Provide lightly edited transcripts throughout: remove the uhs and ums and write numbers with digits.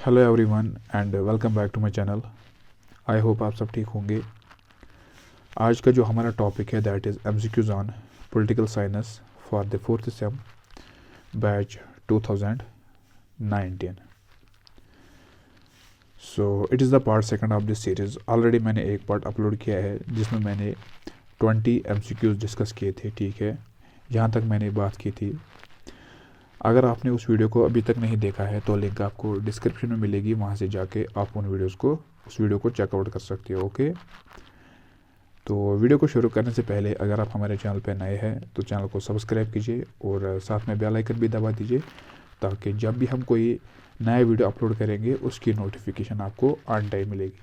Hello everyone and welcome back to my channel. I hope आप सब ठीक होंगे। आज का जो हमारा टॉपिक है that is MCQs on political science for the fourth same batch 2019। So it is the part second of this series. Already मैंने एक पार्ट अपलोड किया है जिसमें मैंने 20 एमसीक्यूज डिस्कस किए थे। ठीक है, यहाँ तक मैंने बात की थी। अगर आपने उस वीडियो को अभी तक नहीं देखा है तो लिंक आपको डिस्क्रिप्शन में मिलेगी, वहाँ से जाके आप उस वीडियो को चेकआउट कर सकते हो। ओके, तो वीडियो को शुरू करने से पहले अगर आप हमारे चैनल पर नए हैं तो चैनल को सब्सक्राइब कीजिए और साथ में बेल आइकन भी दबा दीजिए ताकि जब भी हम कोई नया वीडियो अपलोड करेंगे उसकी नोटिफिकेशन आपको ऑन टाइम मिलेगी।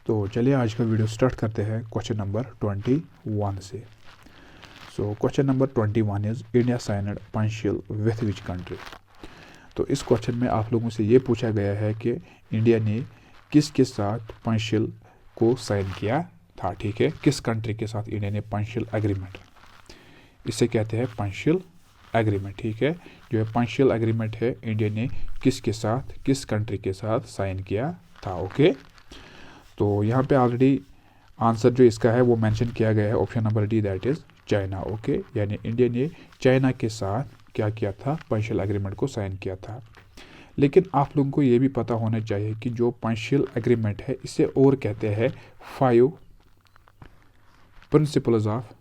तो चलिए आज का वीडियो स्टार्ट करते हैं क्वेश्चन नंबर 21 से। So question number 21 is India signed Panchsheel with which country. तो इस क्वेश्चन में आप लोगों से ये पूछा गया है कि इंडिया ने किसके साथ पंचिल को साइन किया था। ठीक है, किस कंट्री के साथ इंडिया ने पंचिल एग्रीमेंट, इसे कहते हैं पंचिल एग्रीमेंट। ठीक है, जो है पंचिल एग्रीमेंट है इंडिया ने किसके साथ, किस कंट्री के साथ साइन किया था। ओके, तो यहाँ पे ऑलरेडी आंसर जो इसका है वो मेंशन किया गया है, option number D that is China. Okay, यानी इंडिया ने चाइना के साथ क्या किया था, पंचिल एग्रीमेंट को साइन किया था। लेकिन आप लोगों को ये भी पता होना चाहिए कि जो पंचिल एग्रीमेंट है इसे और कहते हैं 5 प्रिंसिपल्स ऑफ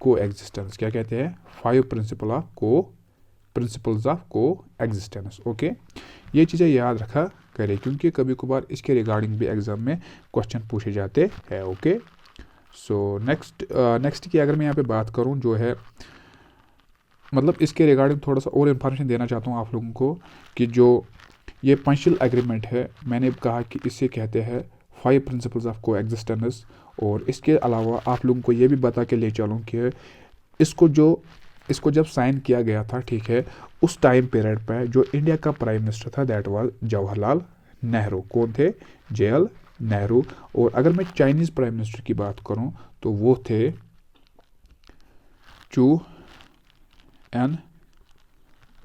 को एग्जिस्टेंस। क्या कहते हैं, 5 प्रिंसिपल्स ऑफ को एग्जिस्टेंस। ओके, ये चीज़ें याद रखा करें क्योंकि कभी कभार इसके रिगार्डिंग भी एग्जाम में क्वेश्चन पूछे जाते हैं। ओके, सो नेक्स्ट की अगर मैं यहाँ पे बात करूँ जो है मतलब इसके रिगार्डिंग थोड़ा सा और इन्फॉर्मेशन देना चाहता हूँ आप लोगों को कि जो ये पंचिल एग्रीमेंट है मैंने कहा कि इसे कहते हैं 5 प्रिंसिपल्स ऑफ को एग्जिस्टेंस। और इसके अलावा आप लोगों को ये भी बता के ले चलूँ कि इसको जब साइन किया गया था, ठीक है, उस टाइम पीरियड पर जो इंडिया का प्राइम मिनिस्टर था दैट वाज जवाहरलाल नेहरू। कौन थे, JL नेहरू। और अगर मैं चाइनीज़ प्राइम मिनिस्टर की बात करूं तो वो थे Chou En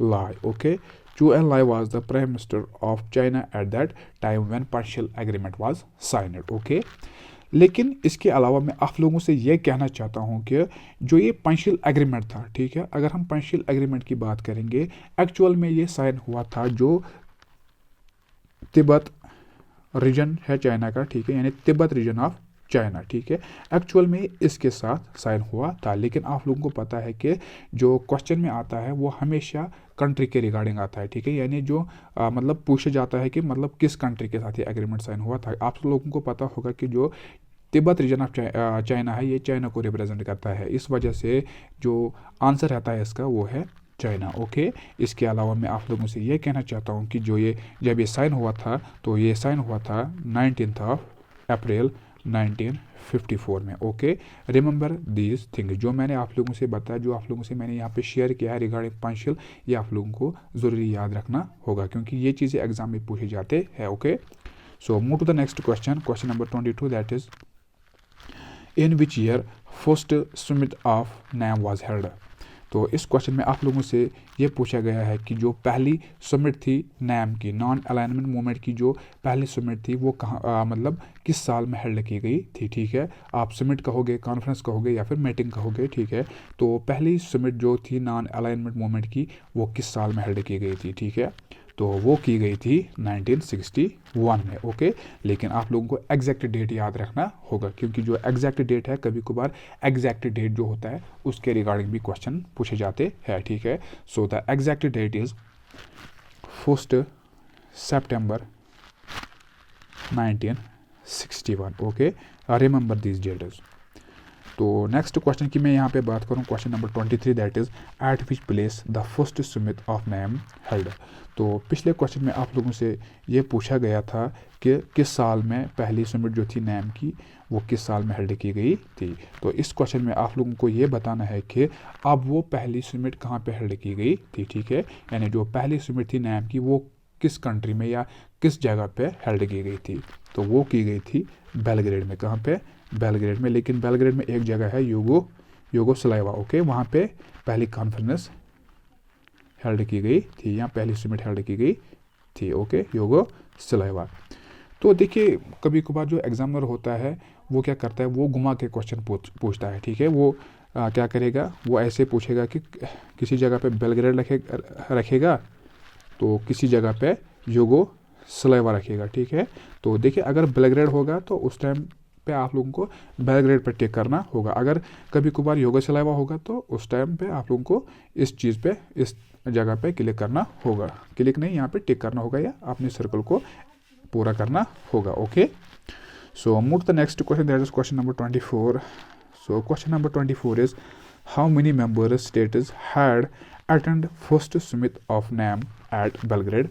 Lai. Okay, Chou En Lai was the prime minister of China at that time when Panchsheel agreement was signed. Okay, लेकिन इसके अलावा मैं आप लोगों से ये कहना चाहता हूँ कि जो ये पंचिल एग्रीमेंट था, ठीक है, अगर हम पंचिल एग्रीमेंट की बात करेंगे एक्चुअल में ये साइन हुआ था जो तिब्बत रीजन है चाइना का, ठीक है, यानी तिब्बत रीजन ऑफ चाइना, ठीक है, एक्चुअल में इसके साथ साइन हुआ था। लेकिन आप लोगों को पता है कि जो क्वेश्चन में आता है वो हमेशा कंट्री के रिगार्डिंग आता है। ठीक है, यानी जो मतलब पूछा जाता है कि मतलब किस कंट्री के साथ ये एग्रीमेंट साइन हुआ था। आप लोगों को पता होगा कि जो तिब्बत रीजन ऑफ चाइना है ये चाइना को रिप्रेजेंट करता है, इस वजह से जो आंसर रहता है इसका वो है चाइना। ओके, इसके अलावा मैं आप लोगों से ये कहना चाहता हूँ कि जो ये जब ये साइन हुआ था तो ये साइन हुआ था 19 अप्रैल 1954 में। ओके, रिमेंबर दीज थिंग्स, जो मैंने आप लोगों से बताया, जो आप लोगों से मैंने यहाँ पे शेयर किया है रिगार्डिंग पंचिल, ये आप लोगों को ज़रूरी याद रखना होगा क्योंकि ये चीज़ें एग्जाम में पूछे जाते हैं। Okay, so move to the next question, question number 22 that is in which year first summit of NAM was held. तो इस क्वेश्चन में आप लोगों से ये पूछा गया है कि जो पहली समिट थी नैम की, नॉन अलाइनमेंट मूवमेंट की जो पहली समिट थी वो कहाँ मतलब किस साल में हेल्ड की गई थी। ठीक है, आप समिट कहोगे, कॉन्फ्रेंस कहोगे या फिर मीटिंग कहोगे। ठीक है, तो पहली समिट जो थी नॉन अलाइनमेंट मूवमेंट की वो किस साल में हेल्ड की गई थी। ठीक है, तो वो की गई थी 1961 में। ओके, लेकिन आप लोगों को एग्जैक्ट डेट याद रखना होगा क्योंकि जो एग्जैक्ट डेट है कभी कभार एग्जैक्ट डेट जो होता है उसके रिगार्डिंग भी क्वेश्चन पूछे जाते हैं। ठीक है, so the exact date is 1 September 1961। Okay, remember this dates. तो नेक्स्ट क्वेश्चन की मैं यहाँ पे बात करूँ, question number 23 that is at which place the first summit of NAM held. तो पिछले क्वेश्चन में आप लोगों से ये पूछा गया था कि किस साल में पहली समिट जो थी नैम की वो किस साल में हेल्ड की गई थी। तो इस क्वेश्चन में आप लोगों को ये बताना है कि अब वो पहली समिट कहाँ पे हेल्ड की गई थी। ठीक है, यानी जो पहली समिट थी नैम की वो किस कंट्री में या किस जगह पे हेल्ड की गई थी। तो वो की गई थी बेलग्रेड में। कहाँ पे, बेलग्रेड में। लेकिन बेलग्रेड में एक जगह है यूगोस्लाविया। ओके, वहाँ पे पहली कॉन्फ्रेंस हेल्ड की गई थी, या पहली समिट हेल्ड की गई थी। Okay, Yugoslavia. तो देखिए कभी कभार जो एग्जामिनर होता है वो क्या करता है, वो घुमा के क्वेश्चन पूछता है, ठीक है। वो क्या करेगा, वो ऐसे पूछेगा कि किसी जगह पे बेलग्रेड रखेगा तो किसी जगह पे यूगोस्लाविया रखेगा, ठीक है। तो देखिए अगर बेलग्रेड होगा तो उस टाइम पे आप लोगों को बेलग्रेड पे टिक करना होगा। अगर कभी कभार यूगोस्लाविया होगा तो उस टाइम पे आप लोगों को इस चीज़ पे, इस जगह पे क्लिक करना होगा, क्लिक नहीं, यहाँ पे टिक करना होगा या अपने सर्कल को पूरा करना होगा। Okay, so move the next question, that is question number 24. So question number 24 is how many member states had attended first summit of NAM at Belgrade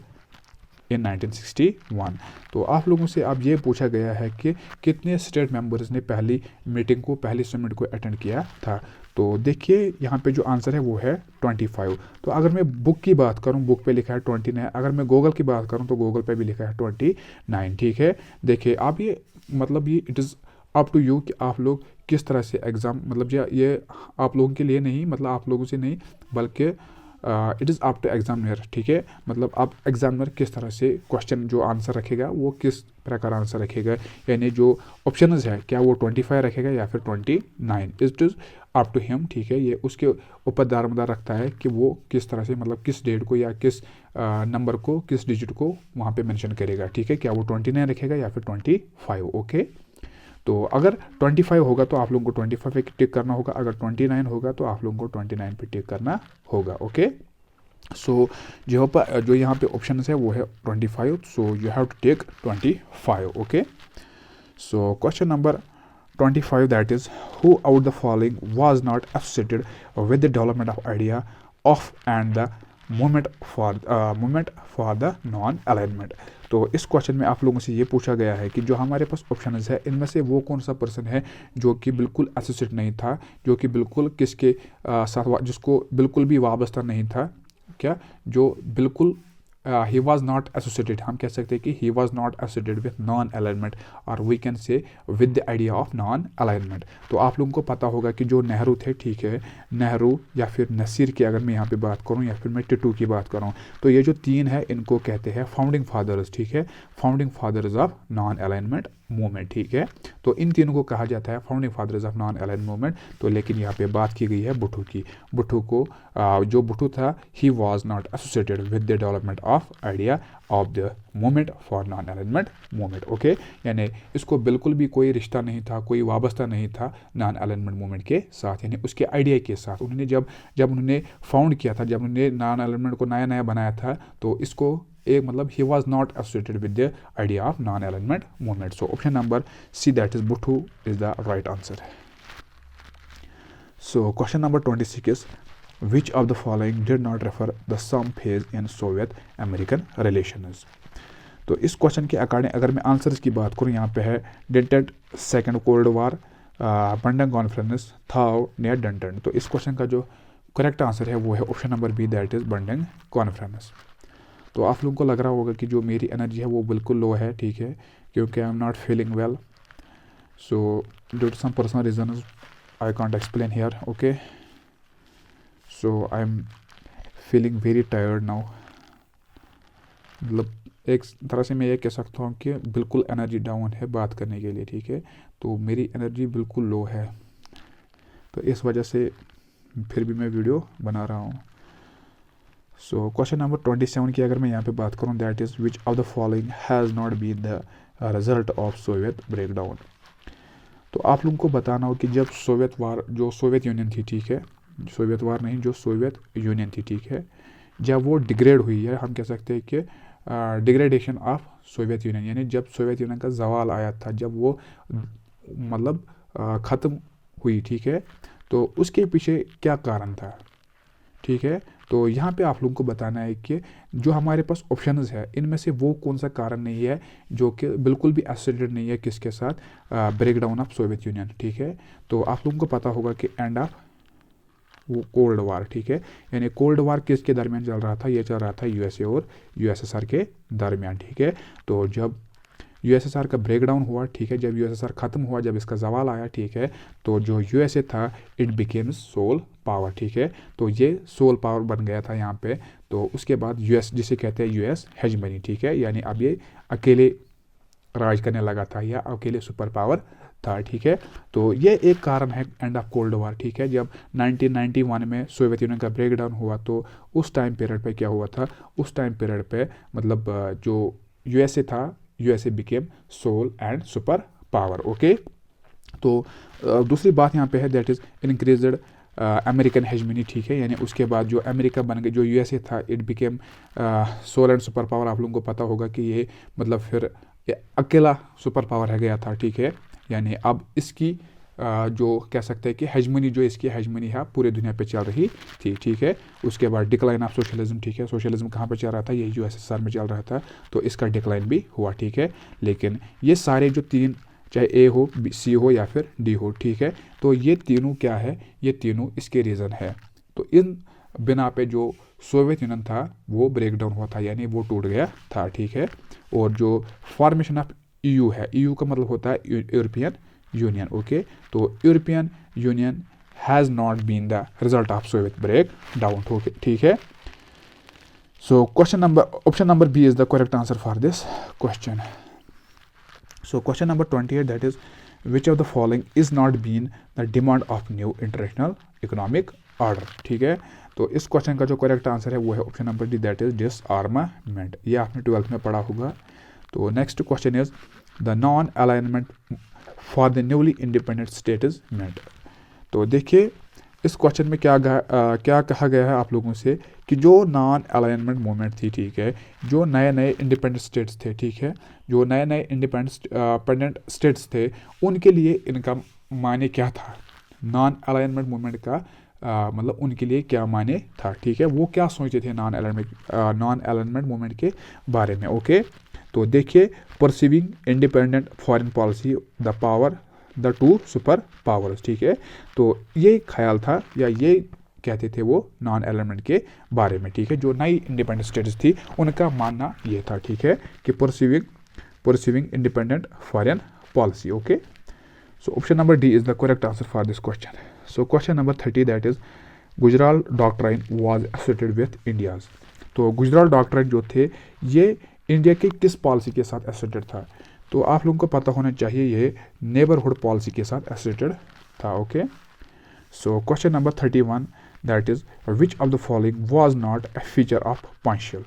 in 1961. तो आप लोगों से अब ये पूछा गया है कि कितने स्टेट मेंबर्स ने पहली मीटिंग को, पहली समिट को अटेंड किया था। तो देखिए यहाँ पे जो आंसर है वो है 25। तो अगर मैं बुक की बात करूँ, बुक पे लिखा है 29। अगर मैं गूगल की बात करूँ तो गूगल पे भी लिखा है 29, ठीक है। देखिए आप ये मतलब ये it is up to you कि आप लोग किस तरह से एग्ज़ाम, मतलब ये आप लोगों के लिए नहीं, मतलब आप लोगों से नहीं, बल्कि it is up to examiner, ठीक है। मतलब आप एग्जामिनर किस तरह से क्वेश्चन जो आंसर रखेगा वो किस प्रकार आंसर रखेगा, यानी जो ऑप्शंस है क्या वो 25 रखेगा या फिर 29, it is up to him, ठीक है। ये उसके ऊपर दारोमदार रखता है कि वो किस तरह से, मतलब किस डेट को या किस नंबर को, किस डिजिट को वहाँ पे मेंशन करेगा, ठीक है। क्या वो 29 रखेगा या फिर 25। ओके, तो अगर 25 होगा तो आप लोगों को 25 पे टिक करना होगा, अगर 29 होगा तो आप लोगों को 29 पे टिक करना होगा। ओके, सो जो यहाँ पे ऑप्शन है वो है 25, so you have to take 25। Okay, so question number 25, that is who out the following was not associated with the development of idea of and the movement for the non alignment. तो इस question में आप लोगों से ये पूछा गया है कि जो हमारे पास ऑप्शन है इनमें से वो कौन सा पर्सन है जो कि बिल्कुल एसोसिएट नहीं था, जो कि बिल्कुल किसके साथ, जिसको बिल्कुल भी वाबस्ता नहीं था, क्या जो बिल्कुल ही वॉज नॉट एसोसिएटेड, हम कह सकते हैं कि he was not associated with non alignment, और we can say with the idea of non alignment. तो आप लोगों को पता होगा कि जो नेहरू थे, ठीक है, नेहरू या फिर नसीर की अगर मैं यहाँ पे बात करूँ या फिर मैं टिटू की बात करूँ, तो ये जो तीन है इनको कहते हैं फाउंडिंग फादर्स, ठीक है, founding fathers of non alignment movement, ठीक है। तो इन तीनों को कहा जाता है founding fathers of non align movement. तो लेकिन यहाँ पे बात की गई है भुट्टो की। भुट्टो को जो भुट्टो था, he was not associated with the development of idea of the movement for non alignment movement. Okay, यानी इसको बिल्कुल भी कोई रिश्ता नहीं था, कोई वाबस्ता नहीं था नॉन अलाइनमेंट मूवमेंट के साथ, यानी उसके आइडिया के साथ। उन्होंने जब उन्होंने फाउंड किया था, जब उन्होंने नॉन अलाइनमेंट को नया नया बनाया था, तो इसको एक मतलब he was not associated with the idea of non alignment movement. So option number C, that is Bhutto, is the right answer. So question number 26 is which of the following did not refer the some phase in Soviet American relations। तो इस question के according अगर मैं answers की बात करूँ, यहाँ पे है detente second cold war, Bandung conference, थाओ नियर डंटन। तो इस क्वेश्चन का जो करेक्ट आंसर है वो है option number B, that is Bandung conference. तो आप लोगों को लग रहा होगा कि जो मेरी एनर्जी है वो बिल्कुल लो है, ठीक है, क्योंकि I am not feeling well, so due to some personal reason I can't explain here. Okay, so I am feeling very tired now. मतलब एक तरह से मैं ये कह सकता हूँ कि बिल्कुल एनर्जी डाउन है बात करने के लिए, ठीक है। तो मेरी एनर्जी बिल्कुल लो है, तो इस वजह से फिर भी मैं वीडियो बना रहा हूँ। सो क्वेश्चन नंबर 27 की अगर मैं यहाँ पे बात करूँ, that is which of the following has not been the result of Soviet breakdown. तो आप लोगों को बताना हो कि जब जो सोवियत यूनियन थी, ठीक है, सोवियत वार नहीं, जो सोवियत यूनियन थी, ठीक है, जब वो डिग्रेड हुई है, हम कह सकते हैं कि डिग्रेडेशन ऑफ सोवियत यूनियन, यानी जब सोवियत यूनियन का जवाल आया था, जब वो मतलब ख़त्म हुई, ठीक है, तो उसके पीछे क्या कारण था, ठीक है। तो यहाँ पे आप लोगों को बताना है कि जो हमारे पास ऑप्शंस है इनमें से वो कौन सा कारण नहीं है जो कि बिल्कुल भी एसोसिएटेड नहीं है किसके साथ, ब्रेकडाउन ऑफ सोवियत यूनियन, ठीक है। तो आप लोगों को पता होगा कि एंड ऑफ वो कोल्ड वार, ठीक है, यानी कोल्ड वार किसके दरमियान चल रहा था, ये चल रहा था यूएसए और यूएसएसआर के दरमियान, ठीक है। तो जब यूएसएसआर का ब्रेक डाउन हुआ, ठीक है, जब यूएसएसआर ख़त्म हुआ, जब इसका जवाल आया, ठीक है, तो जो यूएसए था इट बिकेम सोल पावर, ठीक है, तो ये सोल पावर बन गया था यहाँ पे। तो उसके बाद यूएस, जिसे कहते हैं यूएस हेजमनी, ठीक है, यानी अब ये अकेले राज करने लगा था या अकेले सुपर पावर था, ठीक है। तो ये एक कारण है एंड ऑफ कोल्ड वॉर, ठीक है। जब 1991 में सोवियत यूनियन का ब्रेक डाउन हुआ तो उस टाइम पीरियड पे क्या हुआ था, उस टाइम पीरियड पे मतलब जो यूएसए था, USA became sole and super power, okay. तो दूसरी बात यहाँ पे है that is increased American hegemony, ठीक है, यानी उसके बाद जो अमेरिका बन गया, जो यूएसए था it became sole and super power. आप लोगों को पता होगा कि ये मतलब फिर ये अकेला सुपर पावर रह गया था, ठीक है, यानी अब इसकी जो कह सकते हैं कि हेजमनी, जो इसकी हेजमनी है पूरी दुनिया पे चल रही थी, ठीक है। उसके बाद डिक्लाइन ऑफ सोशलिज्म, ठीक है, सोशलिज्म कहाँ पे चल रहा था, ये यूएसएसआर में चल रहा था, तो इसका डिक्लाइन भी हुआ, ठीक है। लेकिन ये सारे जो तीन, चाहे ए हो, सी हो या फिर डी हो, ठीक है, तो ये तीनों क्या है, ये तीनों इसके रीज़न है। तो इन बिना पे जो सोवियत यूनियन था वो ब्रेक डाउन हुआ था, यानी वो टूट गया था, ठीक है। और जो फॉर्मेशन ऑफ ईयू है, ईयू का मतलब होता है यूरोपियन यूनियन, ओके। तो European Union has not been the result of Soviet break down, ठीक है। So option number B is the correct answer for this question. So question number 28, that is which of the following is not been the demand of new international economic order, ठीक है। तो इस question का जो correct answer है वो है option number D, that is डिसआर्मामेंट। ये आपने 12th में पढ़ा होगा। तो next question is the non alignment for the newly independent state is meant. तो देखिए इस क्वेश्चन में क्या कहा गया है आप लोगों से कि जो नॉन अलाइनमेंट मूवमेंट थी, ठीक है, जो नए नए इंडिपेंडेंट स्टेट्स थे, ठीक है, जो नए नए इंडिपेंडेंट स्टेट्स थे उनके लिए इनका माने क्या था, नॉन अलाइनमेंट मूवमेंट का मतलब उनके लिए क्या माने था, ठीक है, वो क्या सोचते थे नॉन अलाइनमेंट मूवमेंट के बारे में, ओके। तो देखिए perceiving independent foreign policy, the power the two super powers, ठीक है। तो ये ख्याल था या ये कहते थे वो नॉन अलाइनमेंट के बारे में, ठीक है, जो नई इंडिपेंडेंट स्टेट्स थी उनका मानना ये था, ठीक है, कि perceiving independent foreign policy, okay. So option number D is the correct answer for this question. So question number 30, that is Gujral doctrine was associated with India's. तो गुजराल डॉक्ट्राइन जो थे ये इंडिया की किस पॉलिसी के साथ एसोसिएटेड था, तो आप लोगों को पता होना चाहिए ये नेबरहुड पॉलिसी के साथ एसोसिएटेड था, okay. So question number 31, that is which of the following was not a feature of punctual.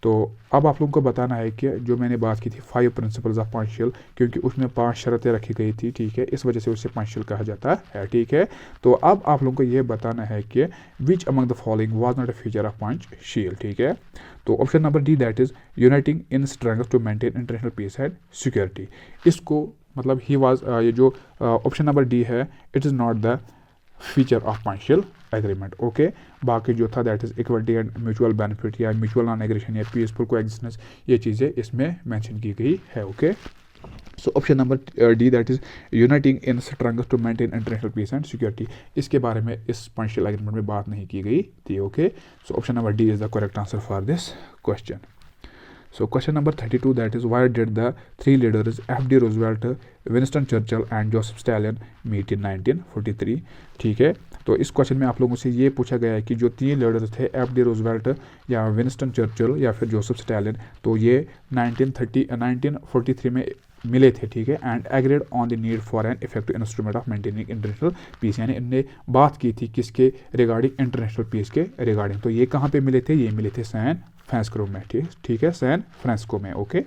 तो अब आप लोगों को बताना है कि जो मैंने बात की थी 5 प्रिंसिपल्स ऑफ पंक्चुअल, क्योंकि उसमें 5 शर्तें रखी गई थी, ठीक है, इस वजह से उसे पंक्चुअल कहा जाता है, ठीक है। तो अब आप लोगों को ये बताना है कि which among the following was not a feature of punctual, ठीक है। तो option number D, that is uniting in strength to maintain international peace and security. इसको मतलब ही वाज ये जो ऑप्शन नंबर डी है it is not the feature of punctual agreement, okay. बाकी जो था that is equality and mutual benefit या म्यूचुअल नॉन एग्रेशन या पीसफुल कोएग्जिस्टेंस, ये चीज़ें इसमें मेंशन की गई है, okay. So option number D, that is uniting in strength to maintain international peace and security, इसके बारे में इस पंक्चुअल एग्रीमेंट में बात नहीं की गई थी, okay. So option number D is the correct answer for this question. So question number 32, that is why did the 3 leaders F.D. Roosevelt, Winston Churchill and Joseph Stalin meet in 1943, ठीक है। तो इस क्वेश्चन में आप लोगों से ये पूछा गया है कि जो 3 लीडर्स थे F.D. रूजवेल्ट या विंस्टन चर्चिल या फिर जोसेफ स्टालिन, तो ये 1943 में मिले थे, ठीक है, and agreed on the need for an effective instrument of maintaining international peace, यानी इनने बात की थी किसके रिगार्डिंग, इंटरनेशनल पीस के रिगार्डिंग। तो ये कहाँ पे मिले थे, ये मिले थे सैन फ्रांसिस्को में, ठीक है, सैन फ्रांसिस्को में, ओके।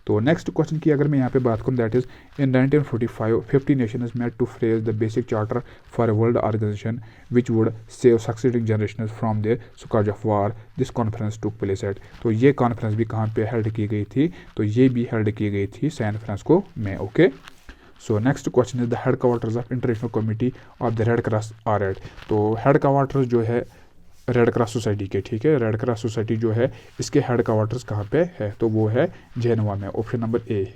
तो नेक्स्ट क्वेश्चन की अगर मैं यहाँ पे बात करूँ, that is in 1945 50 nations met to frame the basic charter for a world organisation which would save succeeding generation from their scourge of war, this conference took place at. तो ये conference भी कहाँ पे हेल्ड की गई थी, तो ये भी हेल्ड की गई थी सैन फ्रांसिस्को में, okay. So next question is the headquarters of International Committee of the Red Cross are at. तो हेड क्वार्टर्स जो है रेड क्रॉस सोसाइटी के, ठीक है, रेड क्रॉस सोसाइटी जो है इसके हेड क्वार्टर्स कहाँ पे है, तो वो है जेनेवा में, option number A.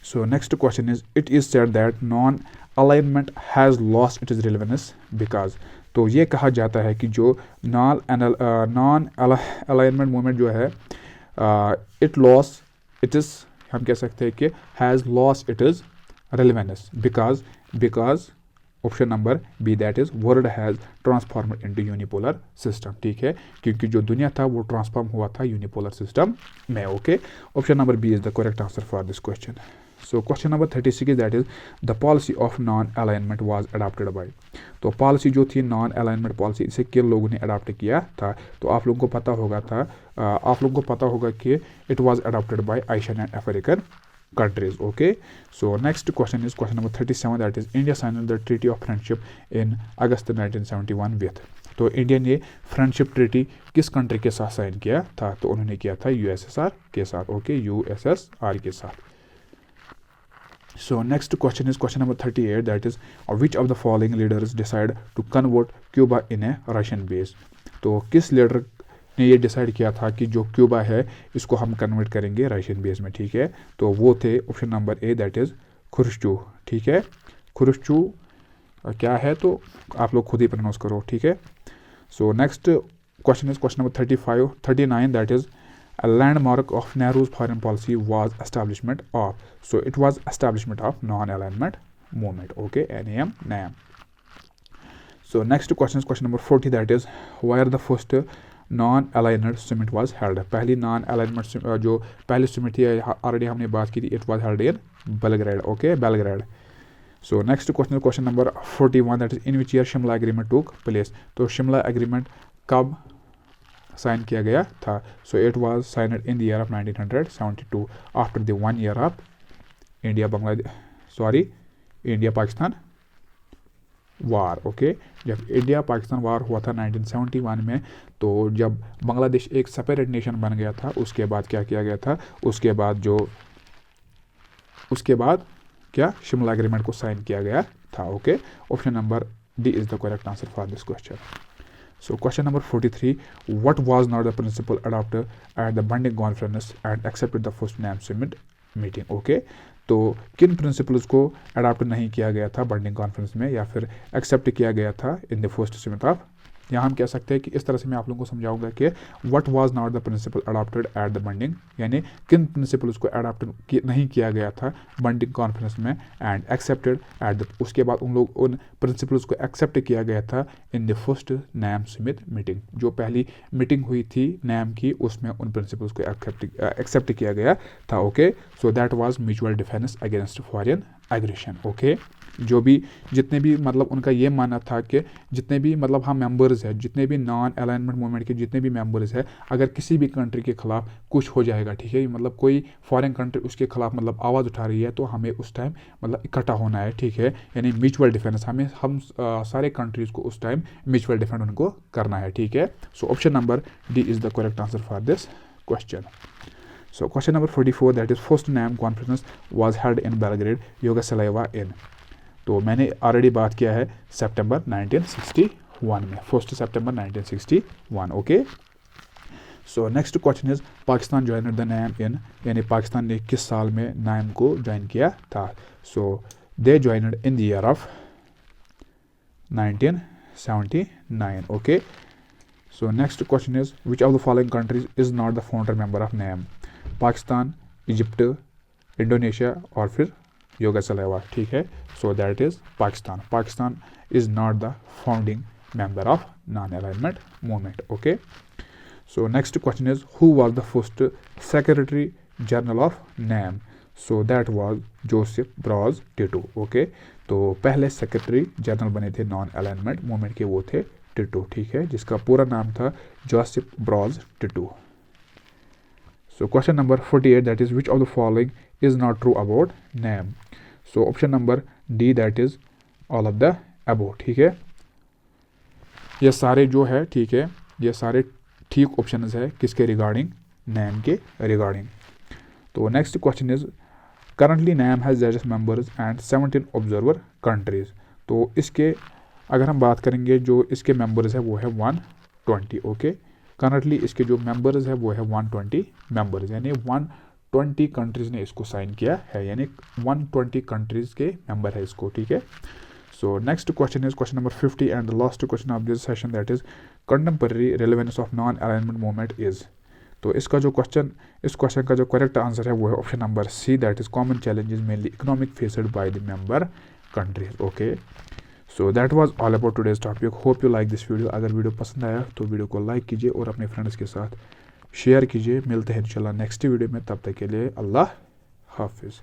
So next question is it is said that non alignment has lost it is relevance because. तो ये कहा जाता है कि जो नॉन अलाइनमेंट मूवमेंट जो है इट लॉस इट इज़ हम कह सकते हैं कि has lost it is relevance because option number B that is world has transformed into unipolar system, ठीक है, क्योंकि जो दुनिया था वो ट्रांसफॉर्म हुआ था यूनिपोलर सिस्टम में। Okay, option number B is the correct answer for this question. So question number 36 that is the policy of non alignment was adopted by. तो पॉलिसी जो थी नॉन अलाइनमेंट पॉलिसी, इसे किन लोगों ने अडॉप्ट किया था? तो आप लोगों को पता होगा कि it was adopted by Asian and African countries. Okay, so next question is question number 37 that is India signed the Treaty of Friendship in August 1971 with। तो इंडिया ने फ्रेंडशिप ट्रीटी किस कंट्री के साथ साइन किया था? तो उन्होंने किया था यूएसएसआर के साथ। ओके, यूएसएसआर के साथ। So next question is question number 38 that is which of the following leaders decide to convert Cuba in a Russian base। तो किस लीडर ने ये डिसाइड किया था कि जो क्यूबा है इसको हम कन्वर्ट करेंगे रशियन बेस में, ठीक है? तो वो थे option number A that is Khrushchev, ठीक है। खुरुश्चू क्या है तो आप लोग खुद ही प्रोनाउंस करो, ठीक है। सो next question is question number 39 that is a landmark of Nehru's foreign policy was establishment of, so it was establishment of non-alignment movement. Okay, NAM. So next question is question number 40 that is where the first non alignment summit was held. पहली non alignment जो पहली summit थी already हमने बात की थी, it was held in Belgrade. Okay, Belgrade. So next question number 41 that is in which year Shimla agreement टूक place. तो शिमला एग्रीमेंट कब साइन किया गया था? So it was signed in the year of 1972 after the 1 year of India Pakistan war. Okay, जब India Pakistan वार हुआ था 1971 में, तो जब बांग्लादेश एक सेपरेट नेशन बन गया था उसके बाद क्या किया गया था? उसके बाद क्या शिमला एग्रीमेंट को साइन किया गया था। Okay, option number D is the correct answer for this question. So question number 43 what was not the principle adopted at the Bandung conference and accepted the first NAM summit meeting. Okay, तो किन principles को adopt नहीं किया गया था Bandung conference में या फिर एक्सेप्ट किया गया था in the first summit of. यहाँ हम कह सकते हैं कि इस तरह से मैं आप लोगों को समझाऊंगा कि what was not the principle adopted at the Bandung, यानी किन प्रिंसिपल्स को अडॉप्ट नहीं किया गया था बंडिंग कॉन्फ्रेंस में एंड एक्सेप्टेड एट द, उसके बाद उन प्रिंसिपल्स को एक्सेप्ट किया गया था in the first NAM summit meeting. जो पहली मीटिंग हुई थी नाम की उसमें उन प्रिंसिपल्स को एक्सेप्ट किया गया था। Okay, so that was mutual defence against foreign aggression. Okay, जितने भी मतलब उनका ये मानना था कि जितने भी मतलब हम मेंबर्स हैं, जितने भी नॉन अलाइनमेंट मूवमेंट के जितने भी मेंबर्स हैं, अगर किसी भी कंट्री के खिलाफ कुछ हो जाएगा, ठीक है, मतलब कोई फॉरेन कंट्री उसके खिलाफ मतलब आवाज़ उठा रही है, तो हमें उस टाइम मतलब इकट्ठा होना है, ठीक है, यानी म्यूचुअल डिफेंस हम सारे कंट्रीज़ को उस टाइम म्यूचुअल डिफेंस उनको करना है, ठीक है। So option number D is the correct answer for this question. So question number 44 that is first NAM conference was held in Belgrade, Yugoslavia in। तो मैंने ऑलरेडी बात किया है सितंबर 1961 में, 1 September 1961। Okay, so next question is Pakistan join the NAM इन, यानी पाकिस्तान ने किस साल में NAM को ज्वाइन किया था? So they joined in the year of 1979। Okay, so next question is which of the following countries is not the founder member of NAM। Pakistan, Egypt, Indonesia और फिर यूगोस्लाविया, ठीक है। So that is Pakistan is not the founding member of non alignment movement. Okay, so next question is who was the first secretary general of NAM। So that was Joseph Broz Tito. Okay, तो पहले secretary general बने थे non alignment movement के, वो थे Tito, ठीक है, जिसका पूरा नाम था Joseph Broz Tito. So question number 48 that is which of the following is not true about NAM। So option number D that is all of the above, ठीक है। ये सारे जो है, ठीक है, ये सारे ठीक ऑप्शंस है किसके रिगार्डिंग? NAM के रिगार्डिंग। तो next question is currently NAM has just members and 17 observer countries. तो इसके अगर हम बात करेंगे जो इसके मेंबर्स है वो है 120। ओके, करंटली इसके जो मेंबर्स है वो है 120 मेंबर्स, यानी 120 कंट्रीज़ ने इसको साइन किया है, यानी 120 कंट्रीज़ के मेंबर है इसको, ठीक है। सो next question is question number 50 and the last question of this session that is contemporary relevance of non alignment movement is. तो इस क्वेश्चन का जो करेक्ट आंसर है वो है option number C, that is common challenges mainly economic faced by the member countries. Okay, so that was all about today's topic. Hope you like this video. अगर video पसंद आया तो video को like कीजिए और अपने फ्रेंड्स के साथ शेयर कीजिए। मिलते हैं इंशाल्लाह नेक्स्ट वीडियो में, तब तक के लिए अल्लाह हाफिज़।